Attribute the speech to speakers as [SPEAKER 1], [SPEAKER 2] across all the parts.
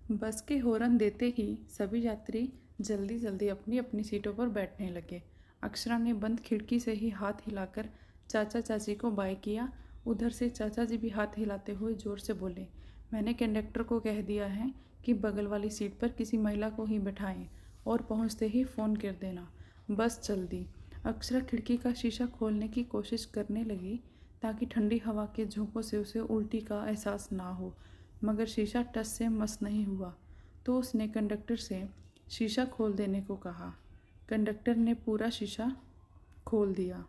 [SPEAKER 1] बस के हॉर्न देते ही सभी यात्री जल्दी जल्दी अपनी अपनी सीटों पर बैठने लगे। अक्षरा ने बंद खिड़की से ही हाथ हिलाकर चाचा चाची को बाय किया। उधर से चाचा जी भी हाथ हिलाते हुए जोर से बोले, मैंने कंडक्टर को कह दिया है कि बगल वाली सीट पर किसी महिला को ही बैठाएं और पहुंचते ही फ़ोन कर देना। बस चल दी। अक्षरा खिड़की का शीशा खोलने की कोशिश करने लगी ताकि ठंडी हवा के झोंकों से उसे उल्टी का एहसास ना हो, मगर शीशा टस से मस नहीं हुआ। तो उसने कंडक्टर से शीशा खोल देने को कहा। कंडक्टर ने पूरा शीशा खोल दिया।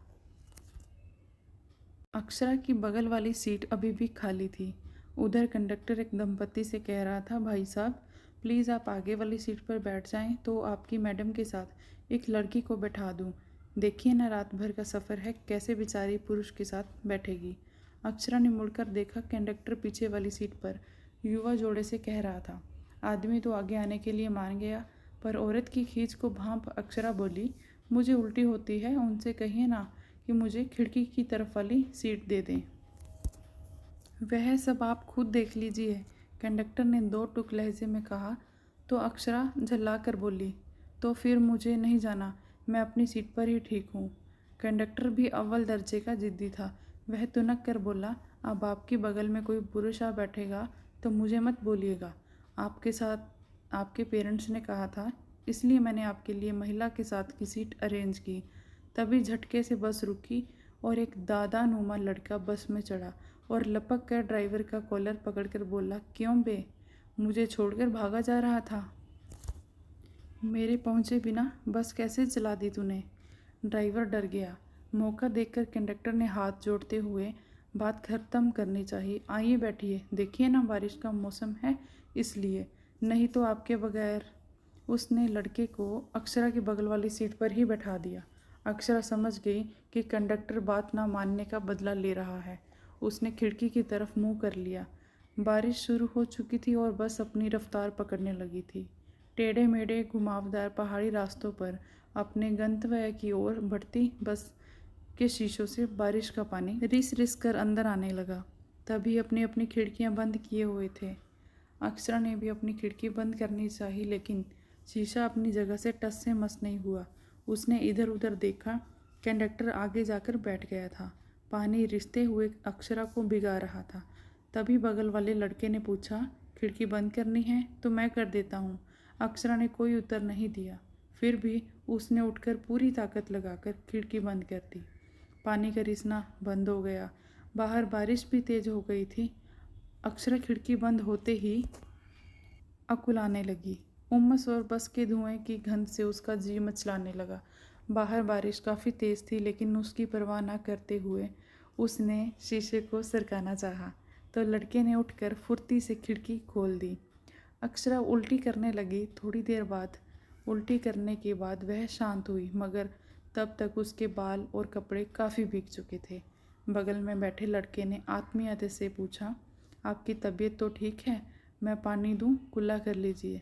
[SPEAKER 1] अक्षरा की बगल वाली सीट अभी भी खाली थी। उधर कंडक्टर एक दंपति से कह रहा था, भाई साहब प्लीज़ आप आगे वाली सीट पर बैठ जाएं तो आपकी मैडम के साथ एक लड़की को बैठा दूं। देखिए ना, रात भर का सफ़र है, कैसे बेचारी पुरुष के साथ बैठेगी। अक्षरा ने मुड़कर देखा, कंडक्टर पीछे वाली सीट पर युवा जोड़े से कह रहा था। आदमी तो आगे आने के लिए मान गया, पर औरत की खींच को भांप अक्षरा बोली, मुझे उल्टी होती है, उनसे कहिए ना कि मुझे खिड़की की तरफ वाली सीट दे दें। वह सब आप खुद देख लीजिए, कंडक्टर ने दो टुक लहजे में कहा। तो अक्षरा झल्ला कर बोली, तो फिर मुझे नहीं जाना, मैं अपनी सीट पर ही ठीक हूँ। कंडक्टर भी अव्वल दर्जे का जिद्दी था। वह तुनक कर बोला, अब आपके बगल में कोई पुरुष आ बैठेगा तो मुझे मत बोलिएगा। आपके साथ आपके पेरेंट्स ने कहा था, इसलिए मैंने आपके लिए महिला के साथ की सीट अरेंज की। तभी झटके से बस रुकी और एक दादा नुमा लड़का बस में चढ़ा और लपक कर ड्राइवर का कॉलर पकड़कर बोला, क्यों बे, मुझे छोड़कर भागा जा रहा था? मेरे पहुंचे बिना बस कैसे चला दी तूने? ड्राइवर डर गया। मौका देखकर कंडक्टर ने हाथ जोड़ते हुए बात खत्म करनी चाहिए, आइए बैठिए, देखिए ना बारिश का मौसम है इसलिए, नहीं तो आपके बगैर। उसने लड़के को अक्षरा की बगल वाली सीट पर ही बैठा दिया। अक्षरा समझ गई कि कंडक्टर बात ना मानने का बदला ले रहा है। उसने खिड़की की तरफ मुंह कर लिया। बारिश शुरू हो चुकी थी और बस अपनी रफ्तार पकड़ने लगी थी। टेढ़े मेढ़े घुमावदार पहाड़ी रास्तों पर अपने गंतव्य की ओर बढ़ती बस के शीशों से बारिश का पानी रिस रिस कर अंदर आने लगा। तभी अपनी अपनी खिड़कियां बंद किए हुए थे। अक्षरा ने भी अपनी खिड़की बंद करनी चाहिए, लेकिन शीशा अपनी जगह से टस से मस नहीं हुआ। उसने इधर उधर देखा। कंडक्टर आगे जाकर बैठ गया था। पानी रिसते हुए अक्षरा को भिगा रहा था। तभी बगल वाले लड़के ने पूछा, खिड़की बंद करनी है तो मैं कर देता हूँ। अक्षरा ने कोई उत्तर नहीं दिया। फिर भी उसने उठकर पूरी ताकत लगाकर खिड़की बंद कर दी। पानी का रिसना बंद हो गया। बाहर बारिश भी तेज हो गई थी। अक्षरा खिड़की बंद होते ही अकुलाने लगी। उमस और बस के धुएं की गंध से उसका जी मचलाने लगा। बाहर बारिश काफ़ी तेज थी, लेकिन उसकी परवाह न करते हुए उसने शीशे को सरकाना चाहा तो लड़के ने उठकर फुर्ती से खिड़की खोल दी। अक्षरा उल्टी करने लगी। थोड़ी देर बाद उल्टी करने के बाद वह शांत हुई, मगर तब तक उसके बाल और कपड़े काफ़ी भीग चुके थे। बगल में बैठे लड़के ने आत्मीयता से पूछा, आपकी तबीयत तो ठीक है? मैं पानी दूं? कुल्ला कर लीजिए।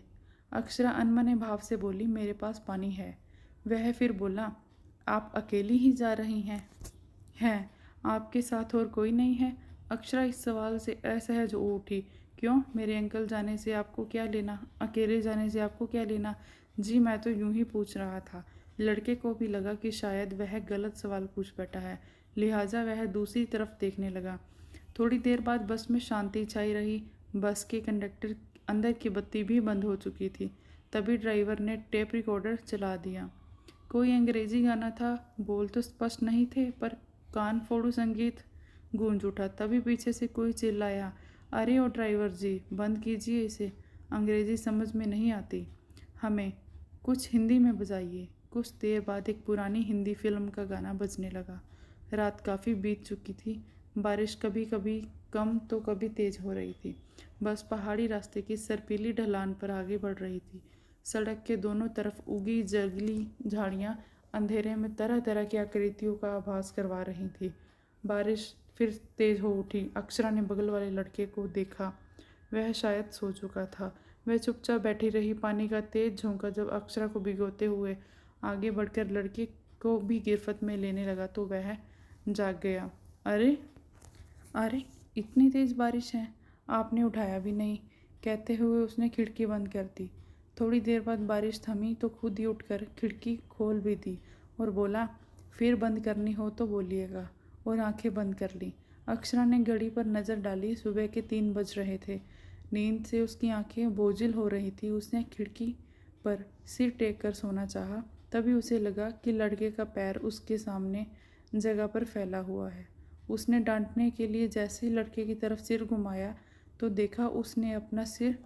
[SPEAKER 1] अक्षरा अनमने भाव से बोली, मेरे पास पानी है। वह फिर बोला, आप अकेली ही जा रही हैं? हैं, आपके साथ और कोई नहीं है? अक्षरा इस सवाल से असहज हो उठी। क्यों, मेरे अंकल जाने से आपको क्या लेना? अकेले जाने से आपको क्या लेना? जी मैं तो यूं ही पूछ रहा था। लड़के को भी लगा कि शायद वह गलत सवाल पूछ बैठा है, लिहाजा वह दूसरी तरफ देखने लगा। थोड़ी देर बाद बस में शांति छाई रही। बस के कंडक्टर अंदर की बत्ती भी बंद हो चुकी थी। तभी ड्राइवर ने टेप रिकॉर्डर चला दिया। कोई अंग्रेजी गाना था। बोल तो स्पष्ट नहीं थे, पर कान फोड़ू संगीत गूंज उठा। तभी पीछे से कोई चिल्लाया, अरे ओ ड्राइवर जी, बंद कीजिए इसे, अंग्रेजी समझ में नहीं आती हमें, कुछ हिंदी में बजाइए। कुछ देर बाद एक पुरानी हिंदी फिल्म का गाना बजने लगा। रात काफ़ी बीत चुकी थी। बारिश कभी कभी कम तो कभी तेज हो रही थी। बस पहाड़ी रास्ते की सर्पीली ढलान पर आगे बढ़ रही थी। सड़क के दोनों तरफ उगी जंगली झाड़ियाँ अंधेरे में तरह तरह की आकृतियों का आभास करवा रही थी। बारिश फिर तेज हो उठी। अक्षरा ने बगल वाले लड़के को देखा। वह शायद सो चुका था। वह चुपचाप बैठी रही। पानी का तेज झोंका जब अक्षरा को भिगोते हुए आगे बढ़कर लड़के को भी गिरफ्त में लेने लगा तो वह जाग गया। अरे अरे, इतनी तेज़ बारिश है, आपने उठाया भी नहीं। कहते हुए उसने खिड़की बंद कर दी। थोड़ी देर बाद बारिश थमी तो खुद ही उठकर खिड़की खोल भी दी और बोला, फिर बंद करनी हो तो बोलिएगा, और आंखें बंद कर ली। अक्षरा ने घड़ी पर नज़र डाली। सुबह के 3 बज रहे थे। नींद से उसकी आंखें बोझिल हो रही थी। उसने खिड़की पर सिर टेक कर सोना चाहा। तभी उसे लगा कि लड़के का पैर उसके सामने जगह पर फैला हुआ है। उसने डांटने के लिए जैसे ही लड़के की तरफ सिर घुमाया तो देखा उसने अपना सिर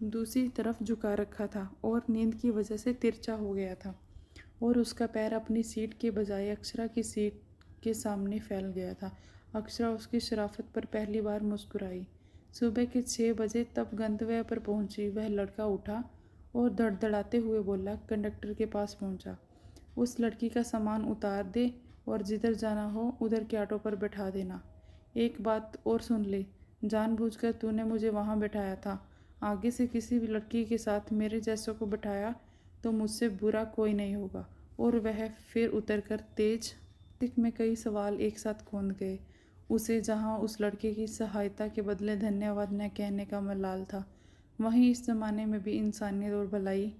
[SPEAKER 1] दूसरी तरफ झुका रखा था और नींद की वजह से तिरछा हो गया था, और उसका पैर अपनी सीट के बजाय अक्षरा की सीट के सामने फैल गया था। अक्षरा उसकी शराफत पर पहली बार मुस्कुराई। सुबह के 6 बजे तब गंतव्य पर पहुंची। वह लड़का उठा और धड़धड़ाते हुए बोला, कंडक्टर के पास पहुंचा, उस लड़की का सामान उतार दे और जिधर जाना हो उधर के ऑटो पर बैठा देना। एक बात और सुन ले, जानबूझकर तूने मुझे वहाँ बैठाया था। आगे से किसी भी लड़की के साथ मेरे जैसों को बैठाया तो मुझसे बुरा कोई नहीं होगा। और वह फिर उतरकर तेज में कई सवाल एक साथ कौंध गए। उसे जहाँ उस लड़के की सहायता के बदले धन्यवाद न कहने का मलाल था, वहीं इस ज़माने में भी इंसानियत और भलाई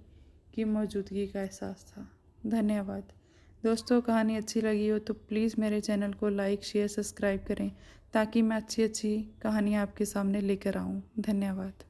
[SPEAKER 1] की मौजूदगी का एहसास था। धन्यवाद दोस्तों। कहानी अच्छी लगी हो तो प्लीज़ मेरे चैनल को लाइक, शेयर, सब्सक्राइब करें ताकि मैं अच्छी अच्छी कहानियाँ आपके सामने लेकर आऊँ। धन्यवाद।